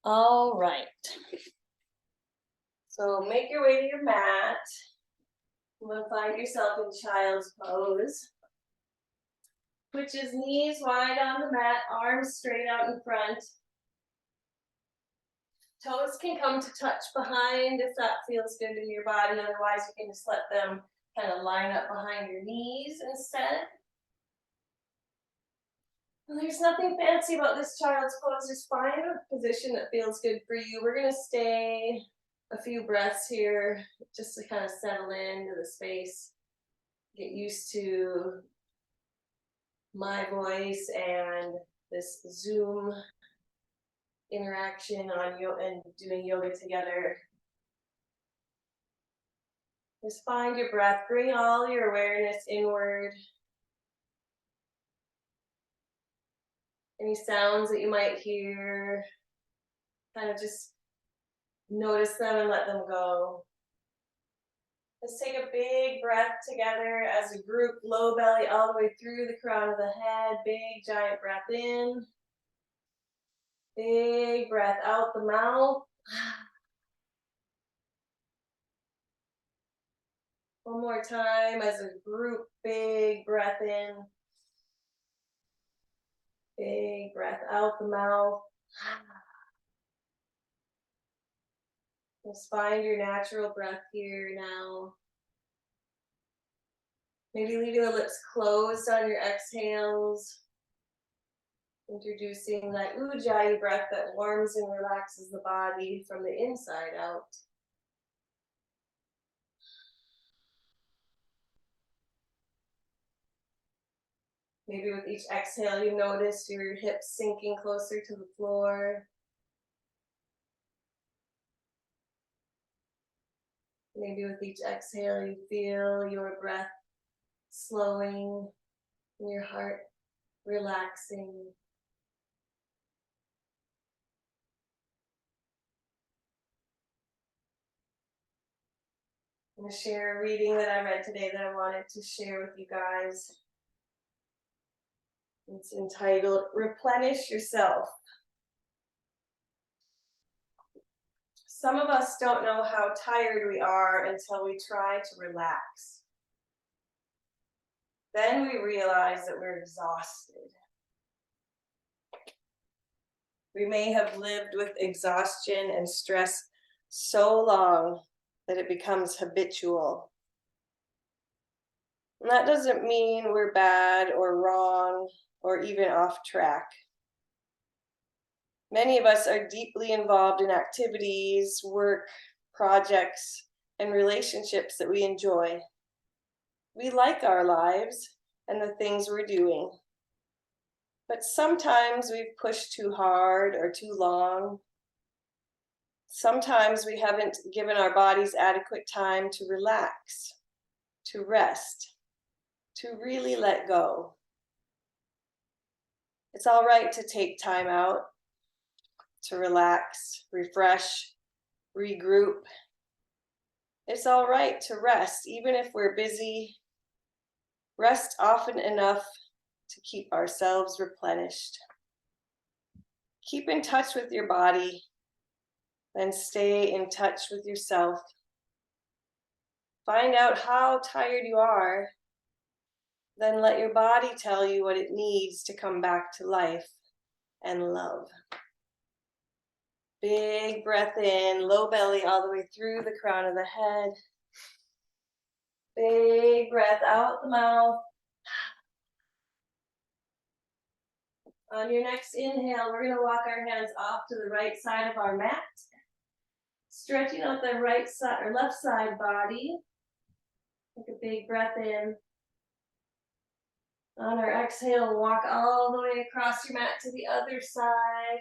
All right. So make your way to your mat. You want to find yourself in child's pose, which is knees wide on the mat, arms straight out in front. Toes can come to touch behind if that feels good in your body. Otherwise, you can just let them kind of line up behind your knees instead. And there's nothing fancy about this child's pose. Just find a position that feels good for you. We're going to stay a few breaths here just to kind of settle into the space, get used to my voice and this Zoom interaction on yoga and doing yoga together. Just find your breath, bring all your awareness inward. Any sounds that you might hear, kind of just notice them and let them go. Let's take a big breath together as a group, low belly all the way through the crown of the head. Big giant breath in. Big breath out the mouth. One more time as a group, big breath in. Big breath out the mouth. Just find your natural breath here now. Maybe leaving the lips closed on your exhales. Introducing that ujjayi breath that warms and relaxes the body from the inside out. Maybe with each exhale, you notice your hips sinking closer to the floor. Maybe with each exhale, you feel your breath slowing and your heart relaxing. I'm going to share a reading that I read today that I wanted to share with you guys. It's entitled, Replenish Yourself. Some of us don't know how tired we are until we try to relax. Then we realize that we're exhausted. We may have lived with exhaustion and stress so long that it becomes habitual. And that doesn't mean we're bad or wrong or even off track. Many of us are deeply involved in activities, work, projects, and relationships that we enjoy. We like our lives and the things we're doing. But sometimes we've pushed too hard or too long. Sometimes we haven't given our bodies adequate time to relax, to rest, to really let go. It's all right to take time out, to relax, refresh, regroup. It's all right to rest, even if we're busy. Rest often enough to keep ourselves replenished. Keep in touch with your body, then stay in touch with yourself. Find out how tired you are, then let your body tell you what it needs to come back to life and love. Big breath in, low belly all the way through the crown of the head. Big breath out the mouth. On your next inhale, we're going to walk our hands off to the right side of our mat, stretching out the right side or left side body. Take a big breath in. On our exhale, walk all the way across your mat to the other side.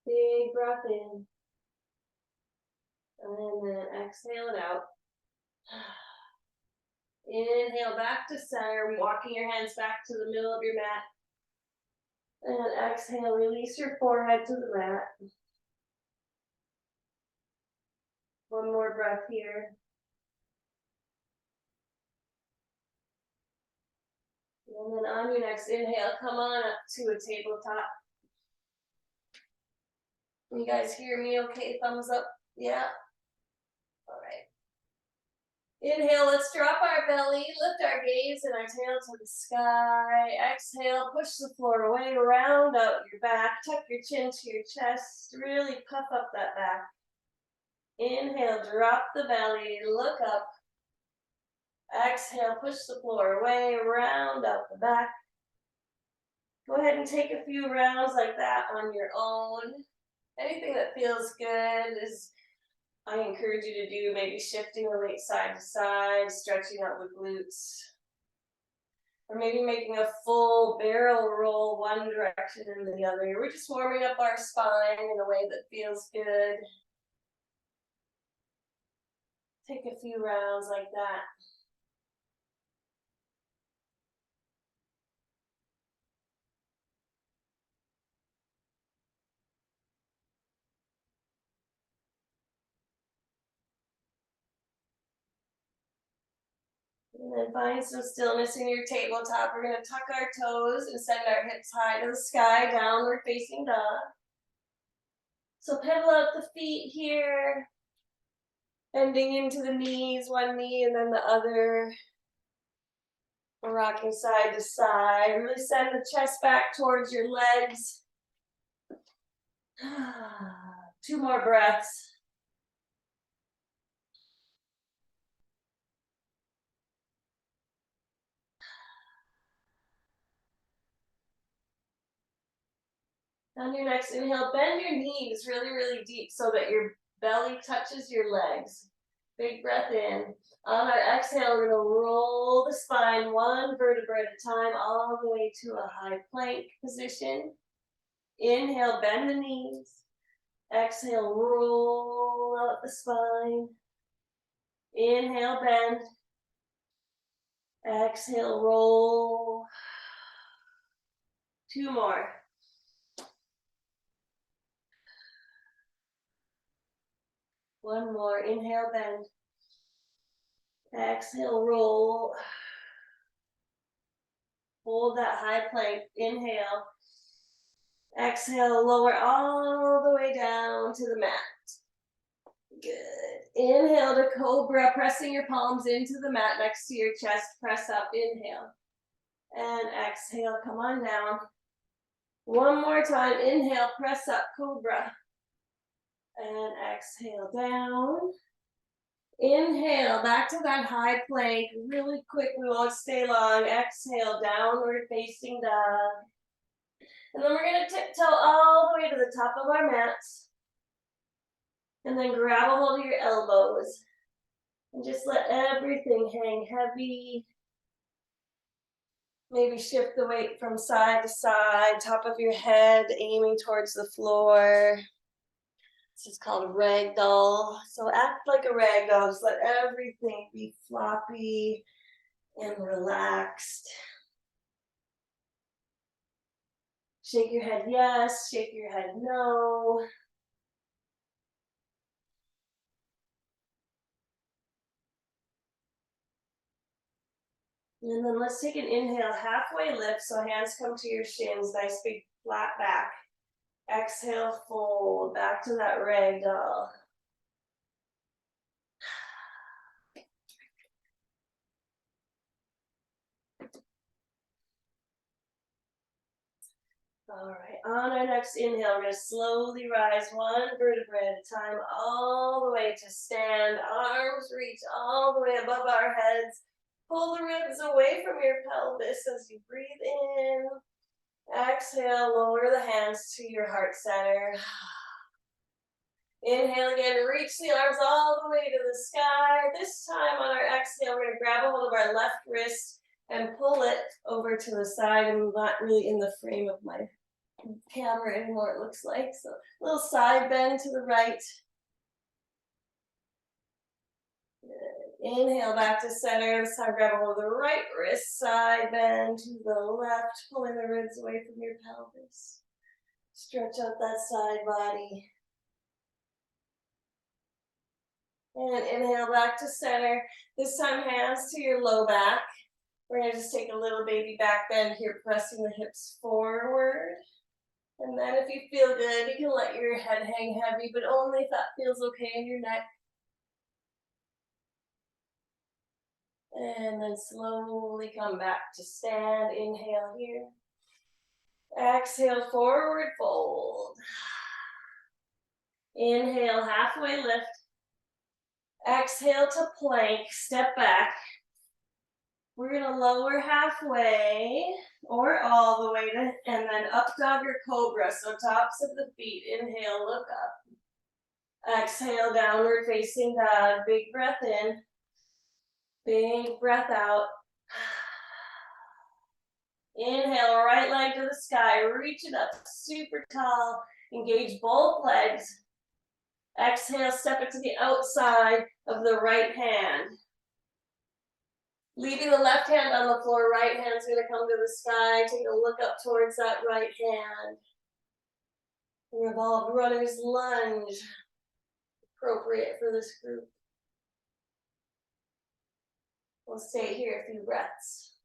Big breath in. And then exhale it out. Inhale back to center, walking your hands back to the middle of your mat. And exhale, release your forehead to the mat. One more breath here. And then on your next inhale, come on up to a tabletop. You guys hear me okay? Thumbs up. Yeah. All right. Inhale, let's drop our belly, lift our gaze and our tail to the sky. Exhale, push the floor away, round out your back, tuck your chin to your chest, really puff up that back. Inhale, drop the belly, look up. Exhale, push the floor away, round out the back. Go ahead and take a few rounds like that on your own. Anything that feels good is, I encourage you to do, maybe shifting the weight side to side, stretching out the glutes. Or maybe making a full barrel roll one direction and the other. We're just warming up our spine in a way that feels good. Take a few rounds like that. And then find some stillness in your tabletop. We're going to tuck our toes and send our hips high to the sky, downward facing dog. So pedal out the feet here, bending into the knees, one knee and then the other. Rocking side to side. Really send the chest back towards your legs. 2 more breaths. On your next inhale, bend your knees really, really deep so that your belly touches your legs. Big breath in. On our exhale, we're going to roll the spine 1 vertebra at a time all the way to a high plank position. Inhale, bend the knees. Exhale, roll out the spine. Inhale, bend. Exhale, roll. 2 more. One more. Inhale, bend. Exhale, roll. Hold that high plank. Inhale. Exhale, lower all the way down to the mat. Good. Inhale to cobra, pressing your palms into the mat next to your chest. Press up. Inhale. And exhale, come on down. One more time. Inhale, press up, cobra. And exhale, down. Inhale, back to that high plank. Really quick, we won't stay long. Exhale, downward facing dog. And then we're going to tiptoe all the way to the top of our mats. And then grab a hold of your elbows. And just let everything hang heavy. Maybe shift the weight from side to side, top of your head, aiming towards the floor. This is called a ragdoll. So act like a ragdoll. Just let everything be floppy and relaxed. Shake your head yes, shake your head no. And then let's take an inhale, halfway lift, so hands come to your shins, nice big flat back. Exhale, fold, back to that ragdoll. All right, on our next inhale, we're going to slowly rise 1 vertebra at a time, all the way to stand. Arms reach all the way above our heads. Pull the ribs away from your pelvis as you breathe in. Exhale, lower the hands to your heart center. Inhale again, reach the arms all the way to the sky. This time on our exhale, we're going to grab a hold of our left wrist and pull it over to the side. I'm not really in the frame of my camera anymore, it looks like. So a little side bend to the right. Good. Inhale back to center. This time grab a hold of the right wrist, side bend to the left, pulling the ribs away from your pelvis. Stretch out that side body. And inhale back to center. This time hands to your low back. We're going to just take a little baby back bend here, pressing the hips forward. And And then if you feel good, you can let your head hang heavy, but only if that feels okay in your neck. And then slowly come back to stand. Inhale here. Exhale, forward fold. Inhale, halfway lift. Exhale to plank, step back. We're gonna lower halfway or all the way to, and then up dog or cobra. So tops of the feet, inhale, look up. Exhale, downward facing dog. Big breath in. Big breath out. Inhale, right leg to the sky. Reach it up super tall. Engage both legs. Exhale, step it to the outside of the right hand. Leaving the left hand on the floor, right hand's gonna come to the sky. Take a look up towards that right hand. Revolved runner's lunge. Appropriate for this group. We'll stay here a few breaths.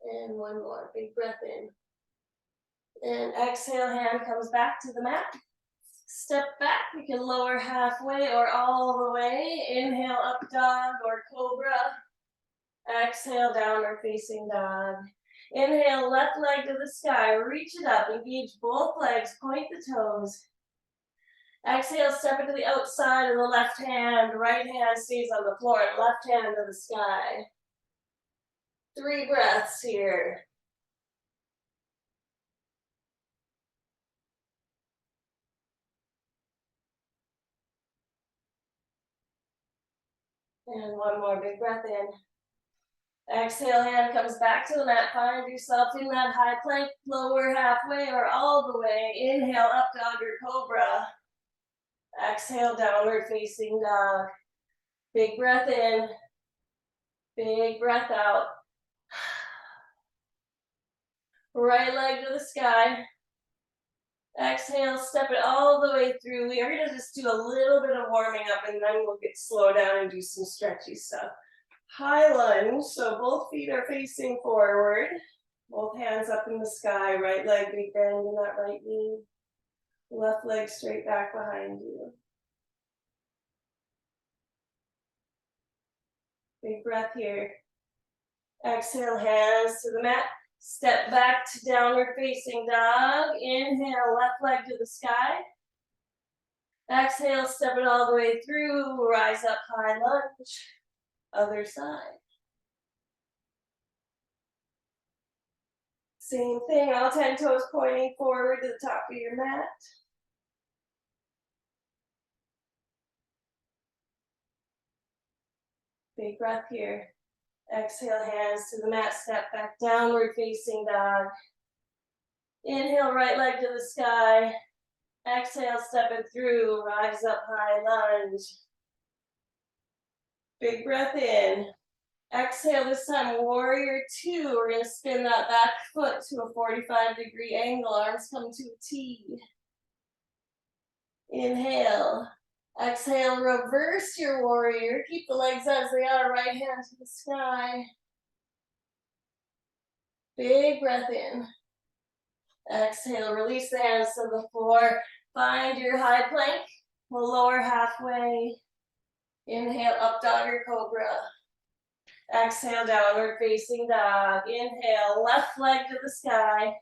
And one more, big breath in. And exhale, hand comes back to the mat. Step back, you can lower halfway or all the way. Inhale, up dog or cobra. Exhale, downward facing dog. Inhale, left leg to the sky, reach it up, engage both legs, point the toes. Exhale, step it to the outside of the left hand, right hand stays on the floor, left hand to the sky. 3 breaths here. And one more big breath in. Exhale, hand comes back to the mat. Find yourself in that high plank, lower halfway or all the way. Inhale, up dog or cobra. Exhale, downward facing dog. Big breath in. Big breath out. Right leg to the sky. Exhale, step it all the way through. We are going to just do a little bit of warming up and then we'll get slow down and do some stretchy stuff. High lunge, so both feet are facing forward. Both hands up in the sky, right leg big bend in that right knee. Left leg straight back behind you. Big breath here. Exhale, hands to the mat. Step back to downward facing dog. Inhale, left leg to the sky. Exhale, step it all the way through. Rise up, high lunge. Other side. Same thing, all 10 toes pointing forward to the top of your mat. Big breath here. Exhale, hands to the mat, step back, downward facing dog. Inhale, right leg to the sky. Exhale, step it through, rise up, high lunge. Big breath in. Exhale, this time, warrior 2. We're gonna spin that back foot to a 45-degree angle, arms come to a T. Inhale. Exhale, reverse your warrior. Keep the legs as they are, right hand to the sky. Big breath in. Exhale, release the hands to the floor. Find your high plank. We'll lower halfway. Inhale, up dog or cobra. Exhale, downward facing dog. Inhale, left leg to the sky.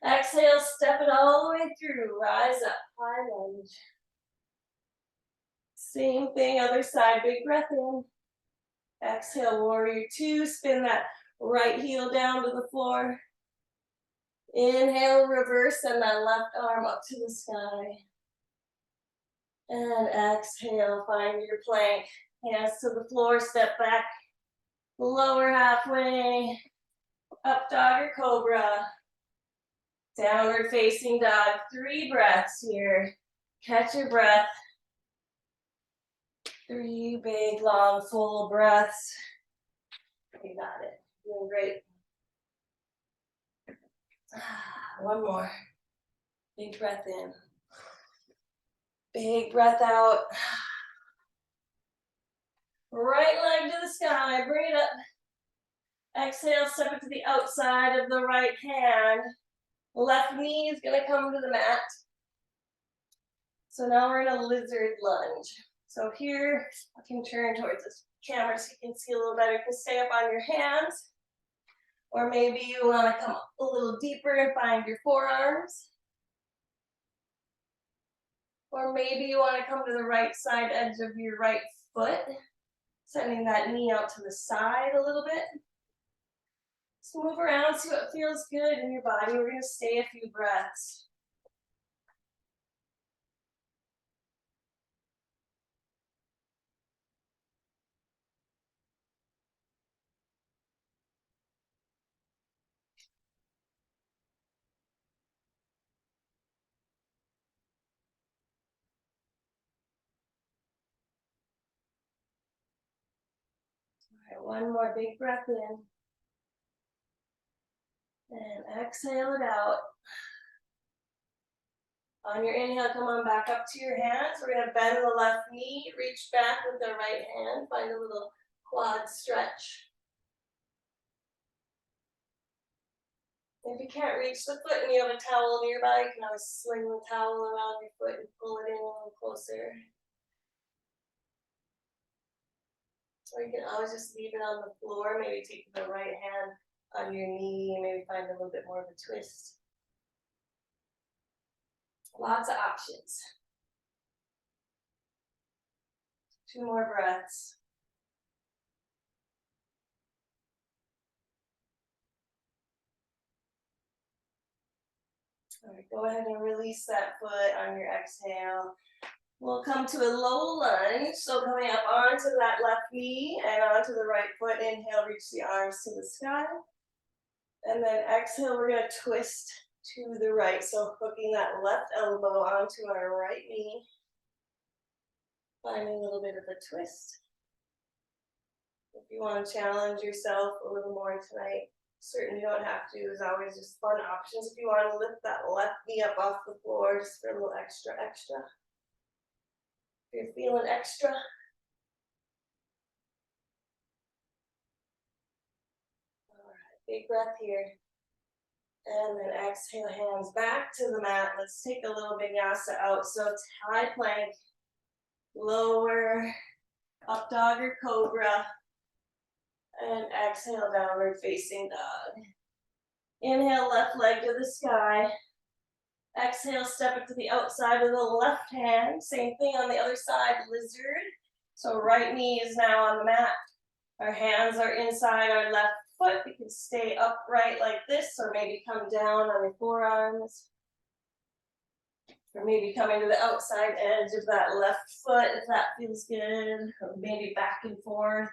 Exhale, step it all the way through. Rise up, high lunge. Same thing, other side, big breath in. Exhale, warrior 2, spin that right heel down to the floor. Inhale, reverse, and that left arm up to the sky. And exhale, find your plank. Hands to the floor, step back. Lower halfway. Up dog or cobra. Downward facing dog. 3 breaths here. Catch your breath. 3 big, long, full breaths. You got it. Doing great. One more. Big breath in. Big breath out. Right leg to the sky, bring it up. Exhale, step it to the outside of the right hand. Left knee is gonna come to the mat. So now we're in a lizard lunge. So here, I can turn towards this camera so you can see a little better. You can stay up on your hands. Or maybe you wanna come a little deeper and find your forearms. Or maybe you wanna come to the right side edge of your right foot, sending that knee out to the side a little bit. So move around, see what feels good in your body. We're gonna stay a few breaths. All right, one more big breath in. And exhale it out. On your inhale, come on back up to your hands. We're gonna bend the left knee, reach back with the right hand, find a little quad stretch. If you can't reach the foot and you have a towel nearby, you can always sling the towel around your foot and pull it in a little closer. Or you can always just leave it on the floor, maybe take the right hand on your knee, maybe find a little bit more of a twist. Lots of options. 2 more breaths. All right, go ahead and release that foot on your exhale. We'll come to a low lunge, so coming up onto that left knee and onto the right foot. Inhale, reach the arms to the sky. And then exhale, we're gonna twist to the right. So hooking that left elbow onto our right knee. Finding a little bit of a twist. If you want to challenge yourself a little more tonight, certainly you don't have to. There's always just fun options. If you want to lift that left knee up off the floor, just for a little extra. If you're feeling extra. All right, big breath here. And then exhale, hands back to the mat. Let's take a little vinyasa out. So it's high plank, lower, up dog or cobra. And exhale, downward facing dog. Inhale, left leg to the sky. Exhale, step it to the outside of the left hand. Same thing on the other side, lizard. So right knee is now on the mat. Our hands are inside our left foot. We can stay upright like this, or maybe come down on your forearms. Or maybe coming to the outside edge of that left foot if that feels good. Or maybe back and forth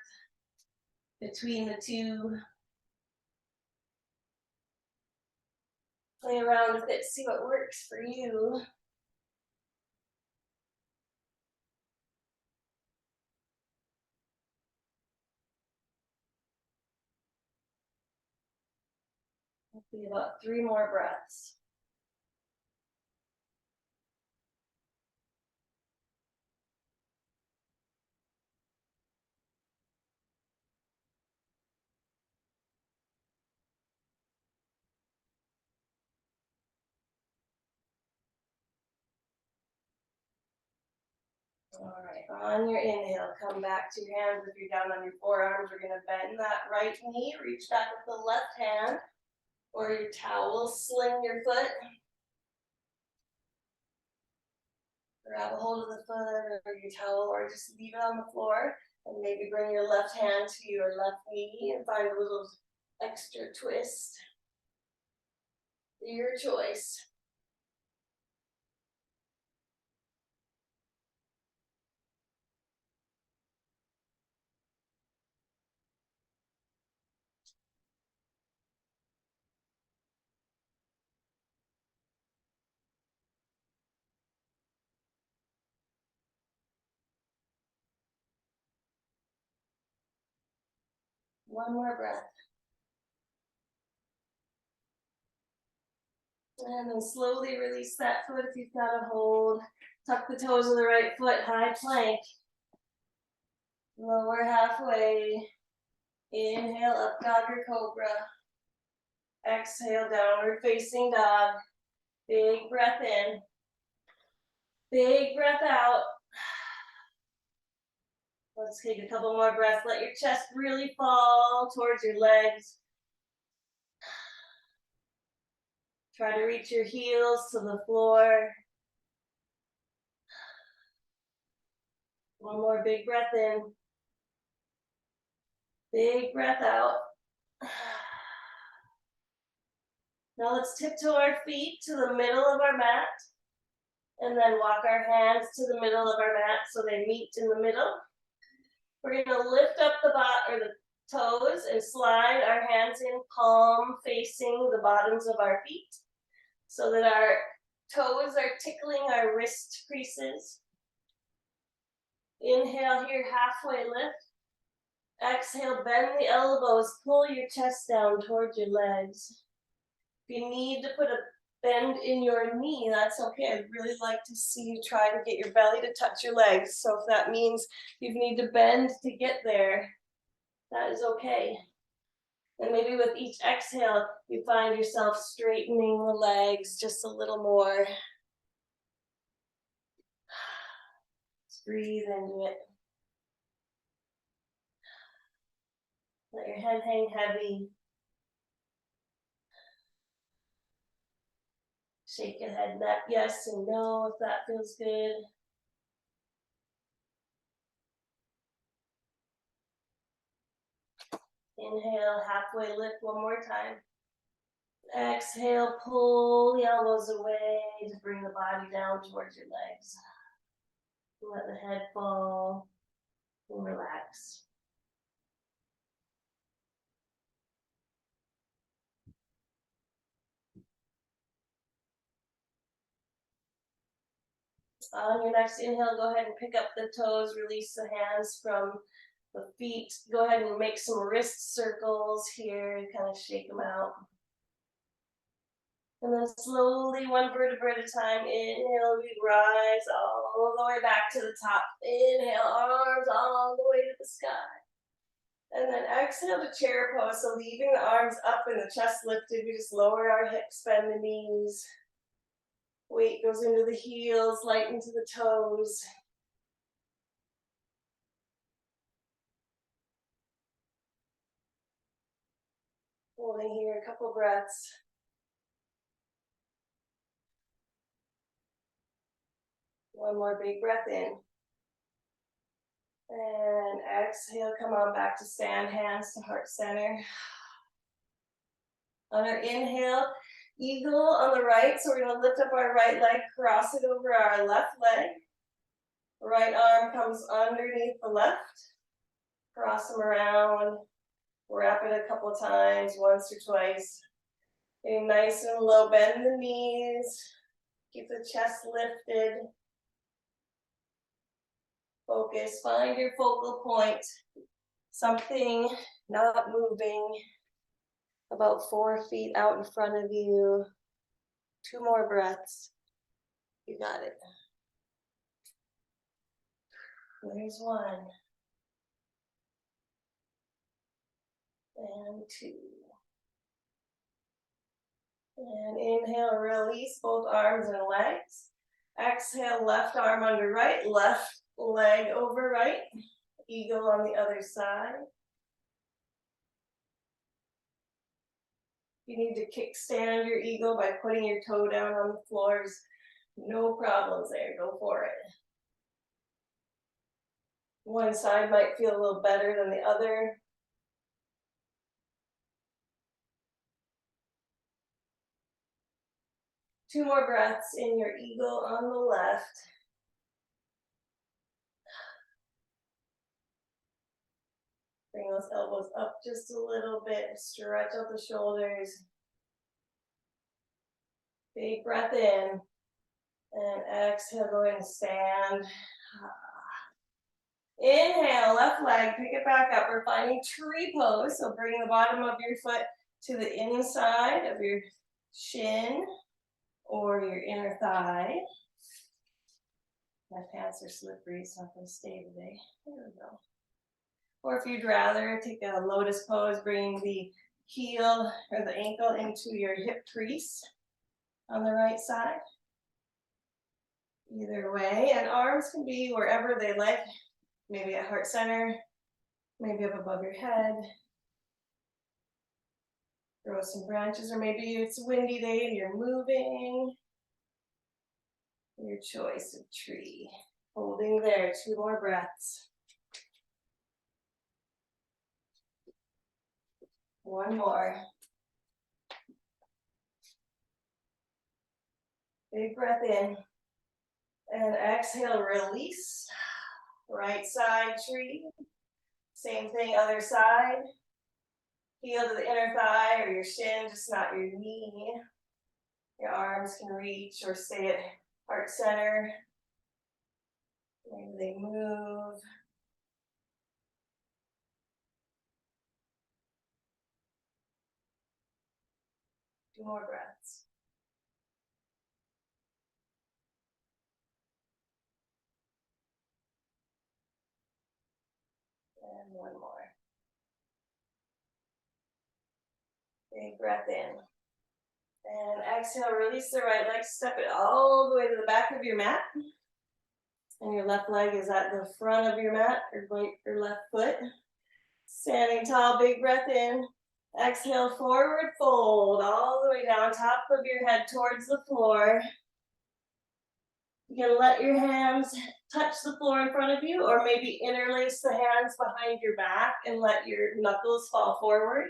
between the two. Play around with it, see what works for you. Be about 3 more breaths. All right, on your inhale, come back to your hands. If you're down on your forearms, we're gonna bend that right knee, reach back with the left hand, or your towel, sling your foot. Grab a hold of the foot or your towel, or just leave it on the floor, and maybe bring your left hand to your left knee and find a little extra twist. Your choice. One more breath. And then slowly release that foot if you've got a hold. Tuck the toes of the right foot, high plank. Lower halfway. Inhale, up dog or cobra. Exhale, downward facing dog. Big breath in. Big breath out. Let's take a couple more breaths. Let your chest really fall towards your legs. Try to reach your heels to the floor. One more big breath in. Big breath out. Now let's tiptoe our feet to the middle of our mat. And then walk our hands to the middle of our mat so they meet in the middle. We're going to lift up the toes and slide our hands in, palm facing the bottoms of our feet so that our toes are tickling our wrist creases. Inhale here, halfway lift. Exhale, bend the elbows, pull your chest down towards your legs. If you need to put a bend in your knee, that's okay. I'd really like to see you try to get your belly to touch your legs. So if that means you need to bend to get there, that is okay. And maybe with each exhale, you find yourself straightening the legs just a little more. Just breathe into it. Let your head hang heavy. Shake your head yes and no if that feels good. Inhale, halfway lift one more time. Exhale, pull the elbows away to bring the body down towards your legs. Let the head fall and relax. On your next inhale, go ahead and pick up the toes, release the hands from the feet. Go ahead and make some wrist circles here, kind of shake them out. And then slowly, one vertebra at a time, inhale, we rise all the way back to the top. Inhale, arms all the way to the sky. And then exhale to chair pose. So leaving the arms up and the chest lifted, we just lower our hips, bend the knees. Weight goes into the heels, light into the toes. Holding here a couple breaths. One more big breath in. And exhale, come on back to stand, hands to heart center. On our inhale, eagle on the right. So we're going to lift up our right leg, cross it over our left leg. Right arm comes underneath the left. Cross them around. Wrap it a couple times, once or twice. Getting nice and low, bend the knees. Keep the chest lifted. Focus, find your focal point. Something not moving. About 4 feet out in front of you. 2 more breaths. You got it. There's 1. And 2. And inhale, release both arms and legs. Exhale, left arm under right, left leg over right. Eagle on the other side. You need to kickstand your eagle by putting your toe down on the floors. No problems there, go for it. One side might feel a little better than the other. Two more breaths in your eagle on the left. Bring those elbows up just a little bit. Stretch out the shoulders. Big breath in. And exhale, go ahead and stand. Inhale, left leg, pick it back up. We're finding tree pose. So bring the bottom of your foot to the inside of your shin or your inner thigh. My pants are slippery, so I'm going to stay today. There we go. Or if you'd rather, take a lotus pose, bringing the heel or the ankle into your hip crease on the right side. Either way, and arms can be wherever they like, maybe at heart center, maybe up above your head. Grow some branches, or maybe it's a windy day and you're moving. Your choice of tree. Holding there, 2 more breaths. 1 more. Big breath in. And exhale, release. Right side tree. Same thing, other side. Heel to the inner thigh or your shin, just not your knee. Your arms can reach or stay at heart center. Maybe they move. Two more breaths. And 1 more. Big breath in. And exhale, release the right leg, step it all the way to the back of your mat. And your left leg is at the front of your mat, or right or left foot. Standing tall, big breath in. Exhale, forward fold, all the way down, top of your head towards the floor. You can let your hands touch the floor in front of you, or maybe interlace the hands behind your back and let your knuckles fall forward.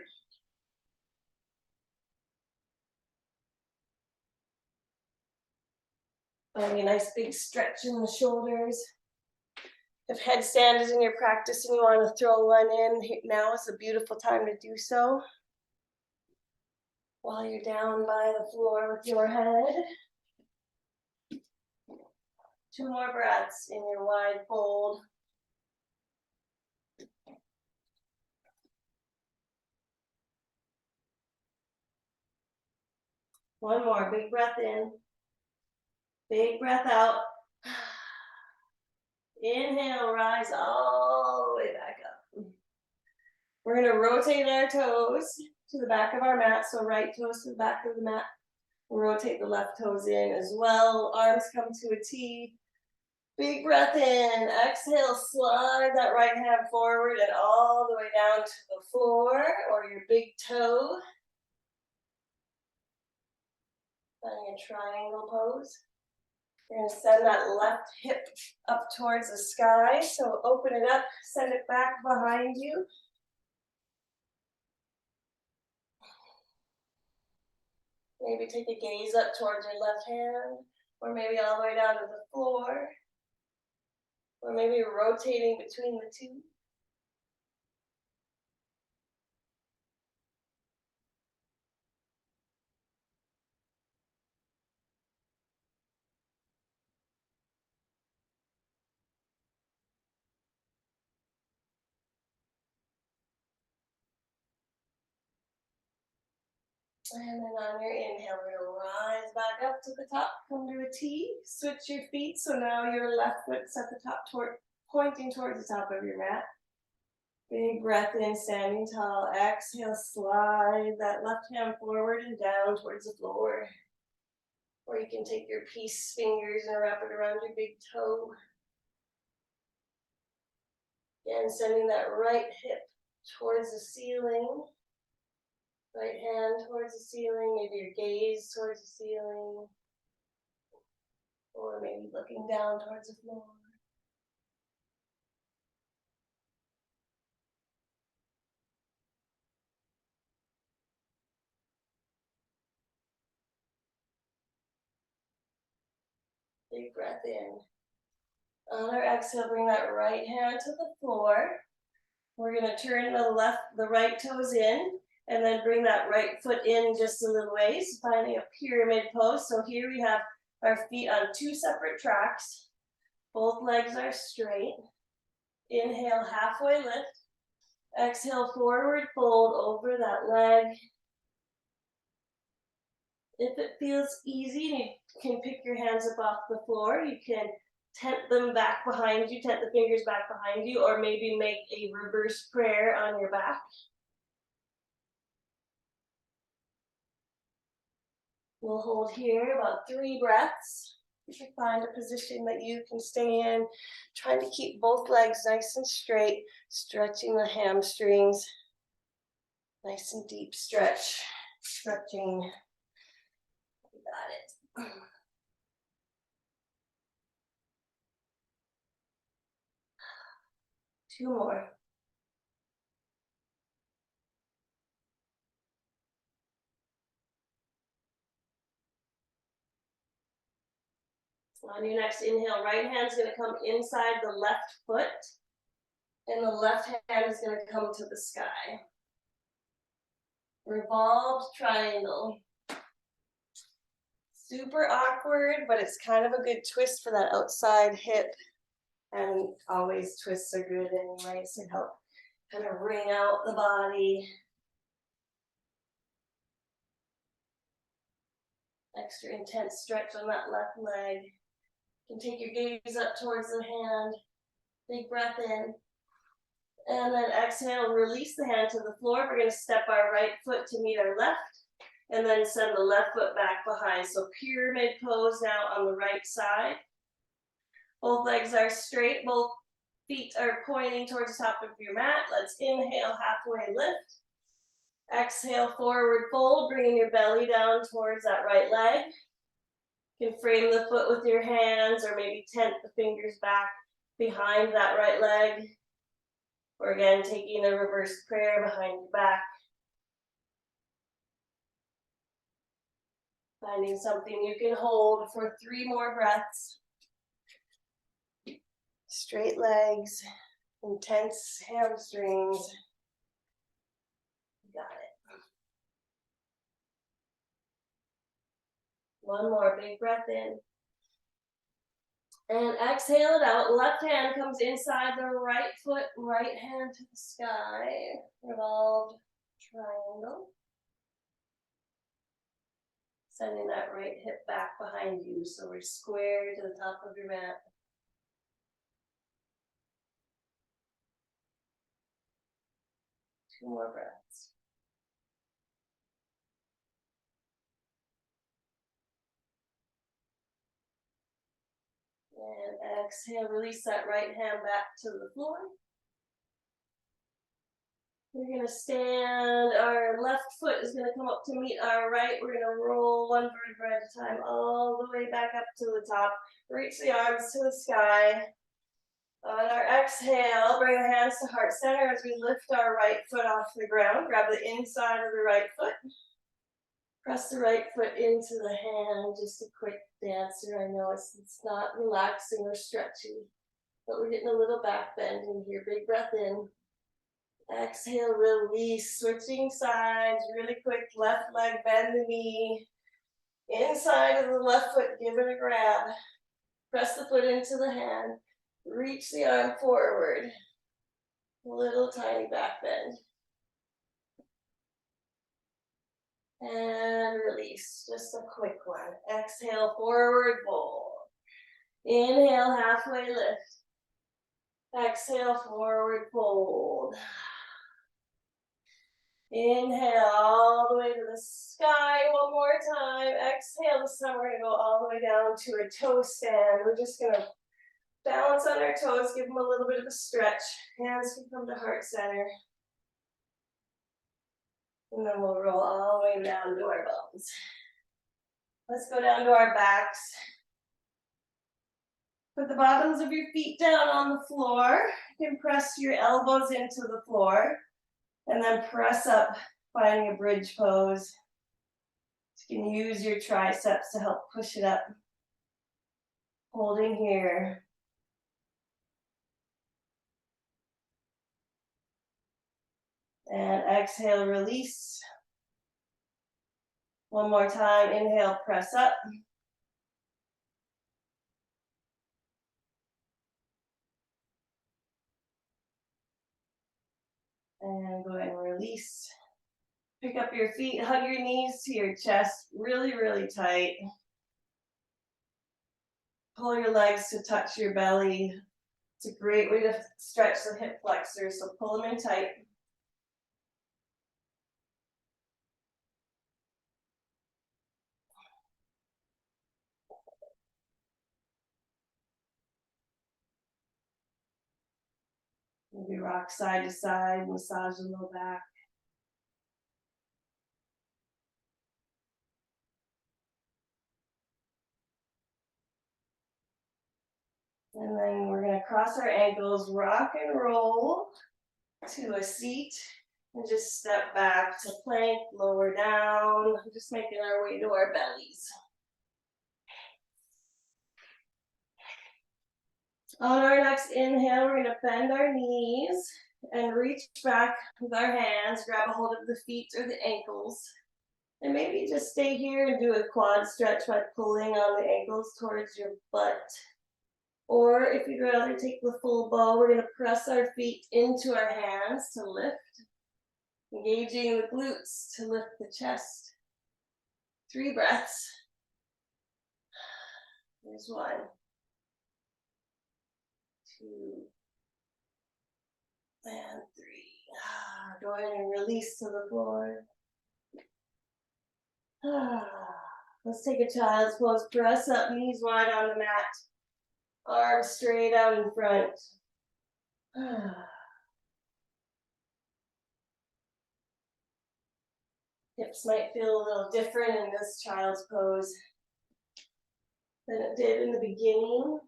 Finding a nice big stretch in the shoulders. If headstand is in your practice and you want to throw one in, now is a beautiful time to do so. While you're down by the floor with your head. 2 more breaths in your wide fold. One more, big breath in. Big breath out. Inhale, rise all the way back up. We're going to rotate our toes to the back of our mat. So right toes to the back of the mat. We'll rotate the left toes in as well. Arms come to a T. Big breath in. Exhale, slide that right hand forward and all the way down to the floor or your big toe. Finding a triangle pose. You're going to send that left hip up towards the sky. So open it up, send it back behind you. Maybe take a gaze up towards your left hand, or maybe all the way down to the floor, or maybe rotating between the two. And then on your inhale, we're going to rise back up to the top, come to a T, switch your feet, so now your left foot's at the top, pointing towards the top of your mat. Big breath in, standing tall. Exhale, slide that left hand forward and down towards the floor. Or you can take your peace fingers and wrap it around your big toe. Again, sending that right hip towards the ceiling. Right hand towards the ceiling, maybe your gaze towards the ceiling. Or maybe looking down towards the floor. Big breath in. On our exhale, bring that right hand to the floor. We're going to turn the right toes in, and then bring that right foot in just a little ways, finding a pyramid pose. So here we have our feet on 2 separate tracks. Both legs are straight. Inhale, halfway lift. Exhale, forward fold over that leg. If it feels easy and you can pick your hands up off the floor, you can tent them back behind you, tent the fingers back behind you, or maybe make a reverse prayer on your back. We'll hold here about 3 breaths. You can find a position that you can stay in, trying to keep both legs nice and straight, stretching the hamstrings. Nice and deep stretch, stretching. You got it. 2 more. On your next inhale, right hand's going to come inside the left foot, and the left hand is going to come to the sky. Revolved triangle. Super awkward, but it's kind of a good twist for that outside hip. And always twists are good anyway, so help kind of wring out the body. Extra intense stretch on that left leg. You can take your gaze up towards the hand. Big breath in. And then exhale, release the hand to the floor. We're going to step our right foot to meet our left. And then send the left foot back behind. So pyramid pose now on the right side. Both legs are straight. Both feet are pointing towards the top of your mat. Let's inhale, halfway lift. Exhale, forward fold, bringing your belly down towards that right leg. You can frame the foot with your hands or maybe tent the fingers back behind that right leg. Or again, taking a reverse prayer behind your back. Finding something you can hold for 3 more breaths. Straight legs, intense hamstrings. Got it. One more big breath in. And exhale it out. Left hand comes inside the right foot, right hand to the sky. Revolved triangle. Sending that right hip back behind you so we're square to the top of your mat. Two more breaths. And exhale, release that right hand back to the floor. We're going to stand, our left foot is going to come up to meet our right. We're going to roll 1 vertebra at a time all the way back up to the top. Reach the arms to the sky. On our exhale, bring our hands to heart center as we lift our right foot off the ground. Grab the inside of the right foot. Press the right foot into the hand. Just a quick dancer. I know it's not relaxing or stretchy, but we're getting a little back bend in here. Big breath in. Exhale, release, switching sides, really quick, left leg, bend the knee. Inside of the left foot, give it a grab. Press the foot into the hand, reach the arm forward. Little tiny back bend. And release, just a quick one. Exhale, forward fold. Inhale, halfway lift. Exhale, forward fold. Inhale all the way to the sky. 1 more time. Exhale. This time we're going to go all the way down to a toe stand. We're just going to balance on our toes, give them a little bit of a stretch. Hands can come to heart center. And then we'll roll all the way down to our bones. Let's go down to our backs. Put the bottoms of your feet down on the floor. You can press your elbows into the floor. And then press up, finding a bridge pose. You can use your triceps to help push it up. Holding here. And exhale, release. 1 more time, inhale, press up. And go ahead and release. Pick up your feet, hug your knees to your chest, really, really tight. pull your legs to touch your belly. It's a great way to stretch the hip flexors, so pull them in tight. Maybe rock side to side, massage the low back. And then we're going to cross our ankles, rock and roll to a seat, and just step back to plank, lower down, just making our way to our bellies. On our next inhale, we're going to bend our knees and reach back with our hands, grab a hold of the feet or the ankles. And maybe just stay here and do a quad stretch by pulling on the ankles towards your butt. Or if you'd rather take the full bow, we're going to press our feet into our hands to lift, engaging the glutes to lift the chest. 3 breaths. Here's 1, 2, and 3. Go ahead and release to the floor. Let's take a child's pose. Press up, knees wide on the mat. Arms straight out in front. Hips might feel a little different in this child's pose than it did in the beginning.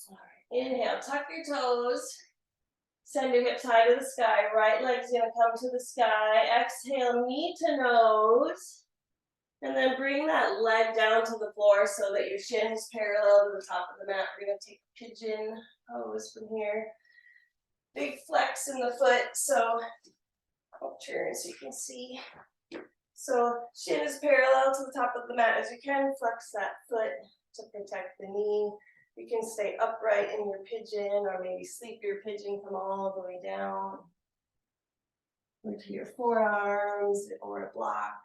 All right. Inhale, tuck your toes. Send your hips high to the sky. Right leg's gonna come to the sky. Exhale, knee to nose. And then bring that leg down to the floor so that your shin is parallel to the top of the mat. We're gonna take pigeon pose from here. Big flex in the foot, so I'll turn so you can see. So shin is parallel to the top of the mat as you can. Flex that foot to protect the knee. You can stay upright in your pigeon, or maybe sleep your pigeon, come all the way down into your forearms or a block.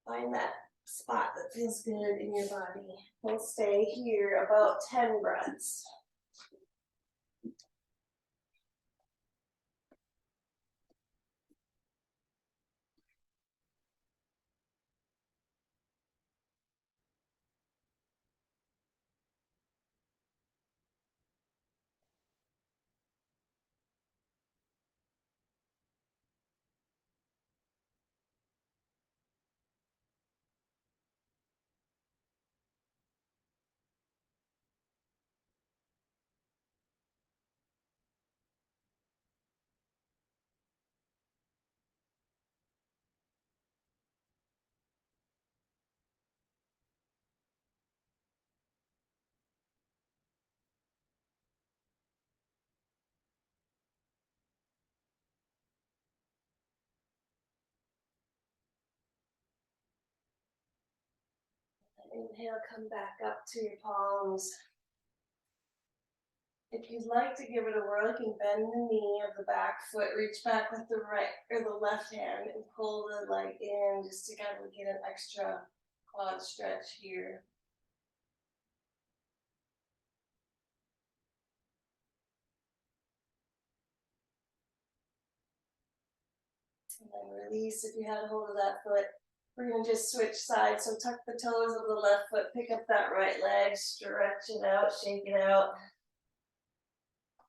Find that spot that feels good in your body. We'll stay here about 10 breaths. Inhale, come back up to your palms. If you'd like to give it a whirl, you can bend the knee of the back foot, reach back with the right or the left hand and pull the leg in just to kind of get an extra quad stretch here. And then release if you had a hold of that foot. We're going to just switch sides. So tuck the toes of the left foot, pick up that right leg, stretch it out, shake it out.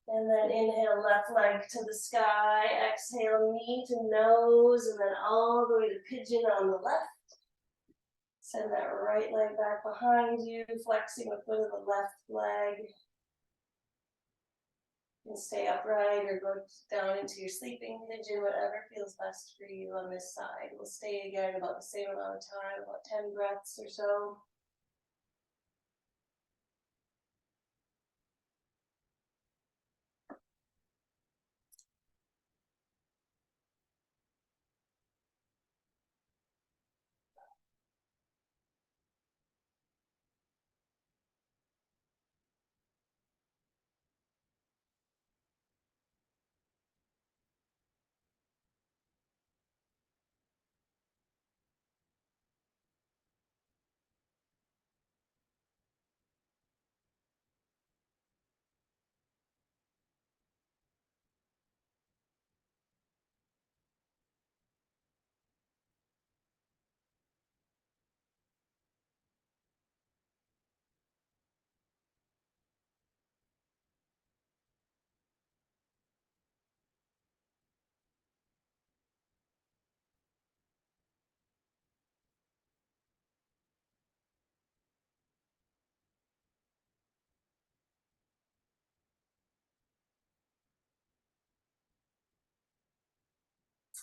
And then inhale, left leg to the sky. Exhale, knee to nose, and then all the way to pigeon on the left. Send that right leg back behind you, flexing the foot of the left leg. And stay upright or go down into your sleeping pigeon, whatever feels best for you on this side. We'll stay again about the same amount of time, about 10 breaths or so.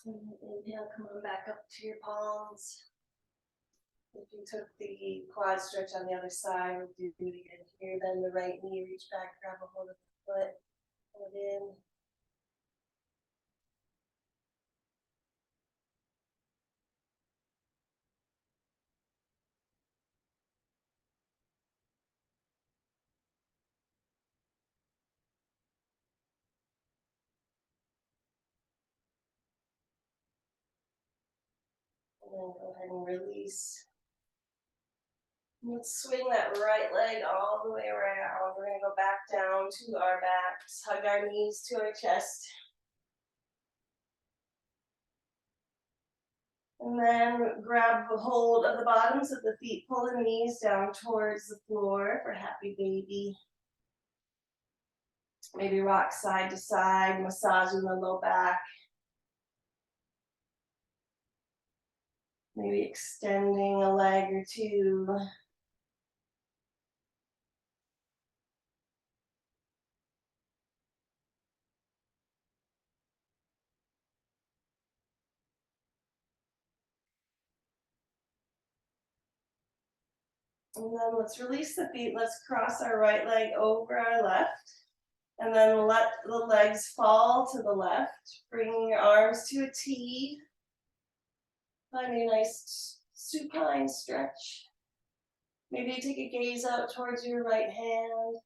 Inhale, come on back up to your palms. If you took the quad stretch on the other side, we'll do it again here. Then the right knee, reach back, grab a hold of the foot, pull it in. And then go ahead and release. Let's swing that right leg all the way around. We're going to go back down to our backs, hug our knees to our chest. And then grab a hold of the bottoms of the feet, pull the knees down towards the floor for happy baby. Maybe rock side to side, massaging the low back. Maybe extending a leg or two. And then let's release the feet. Let's cross our right leg over our left. And then let the legs fall to the left. Bringing your arms to a T. Finding a nice supine stretch. Maybe take a gaze out towards your right hand.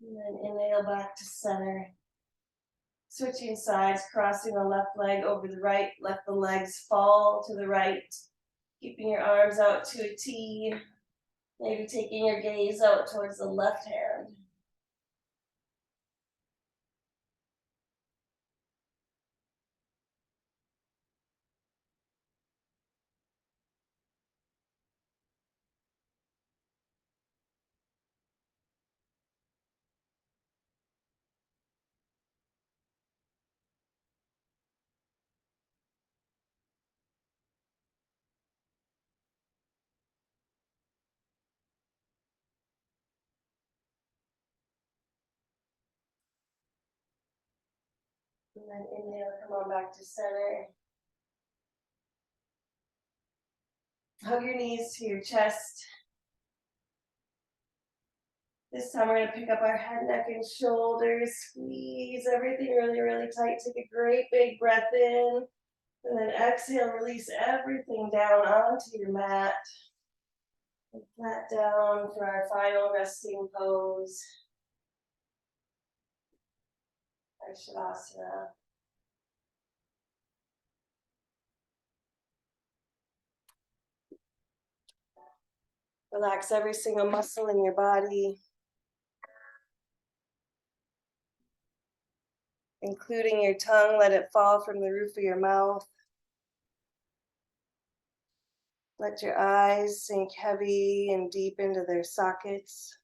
And then inhale back to center. Switching sides, crossing the left leg over the right. Let the legs fall to the right. Keeping your arms out to a T. Maybe taking your gaze out towards the left hand. And then inhale, come on back to center. Hug your knees to your chest. This time we're going to pick up our head, neck, and shoulders. Squeeze everything really, really tight. Take a great big breath in. And then exhale, release everything down onto your mat. And flat down for our final resting pose. Our Shavasana. Relax every single muscle in your body, including your tongue. Let it fall from the roof of your mouth. Let your eyes sink heavy and deep into their sockets.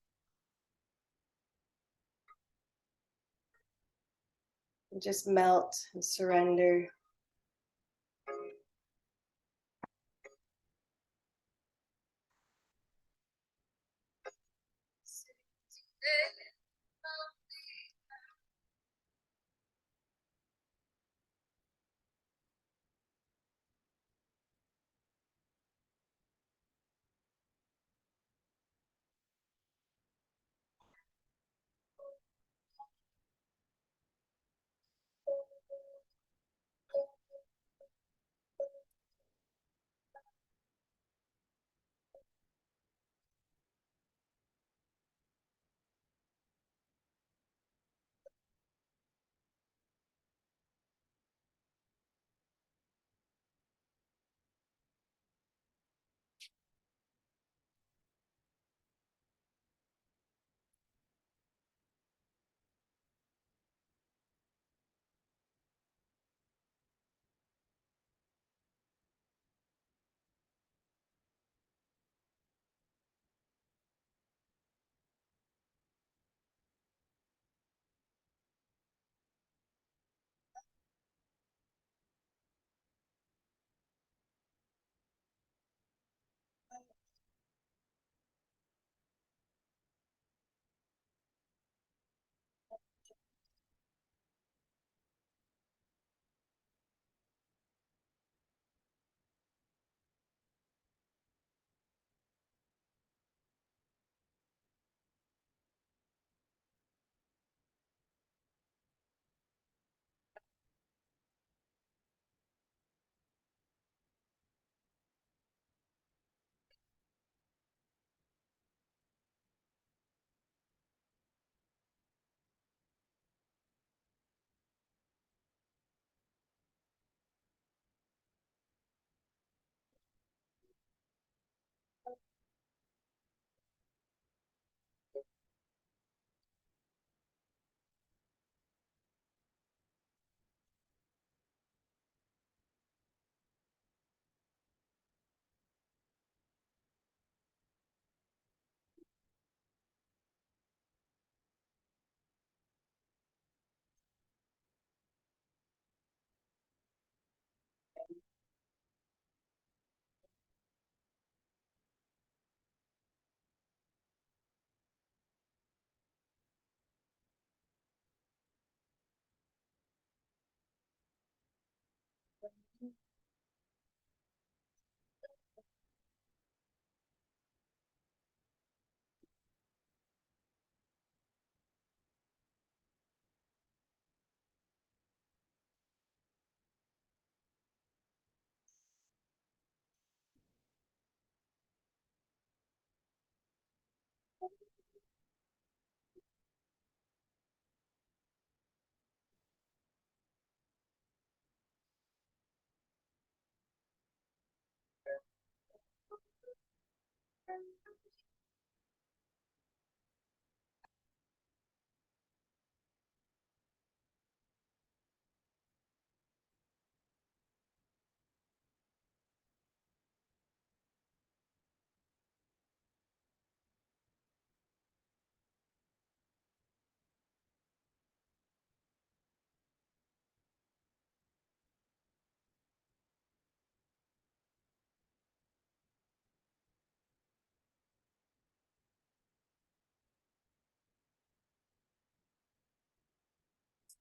And just melt and surrender.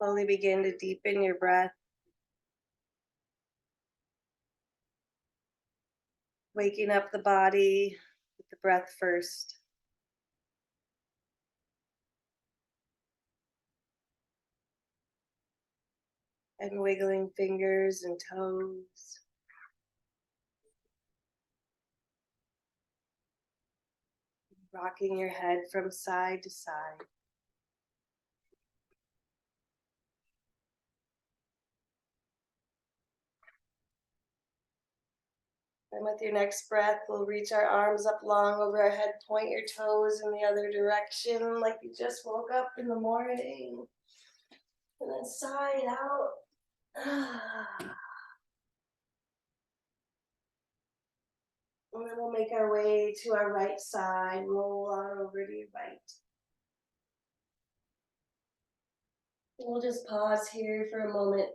Slowly begin to deepen your breath, waking up the body with the breath first. And wiggling fingers and toes. Rocking your head from side to side. And with your next breath, we'll reach our arms up long over our head, point your toes in the other direction like you just woke up in the morning. And then side out. And then we'll make our way to our right side, roll on over to your right. We'll just pause here for a moment.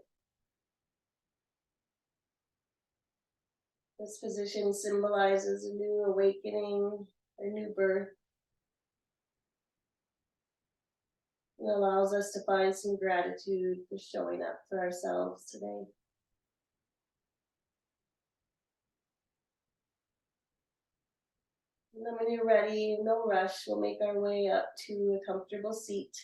This position symbolizes a new awakening, a new birth. It allows us to find some gratitude for showing up for ourselves today. And then when you're ready, no rush, we'll make our way up to a comfortable seat.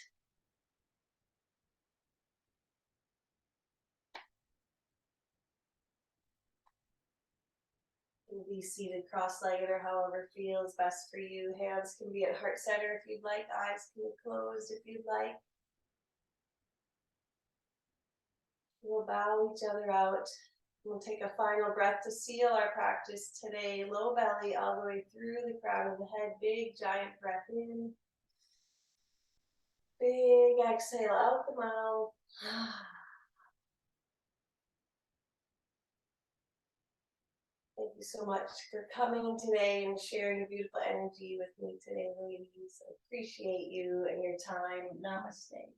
You can be seated cross-legged or however feels best for you. Hands can be at heart center if you'd like. Eyes can be closed if you'd like. We'll bow each other out. We'll take a final breath to seal our practice today. Low belly all the way through the crown of the head. Big giant breath in. Big exhale out the mouth. Thank you so much for coming today and sharing beautiful energy with me today, ladies. I appreciate you and your time. Namaste.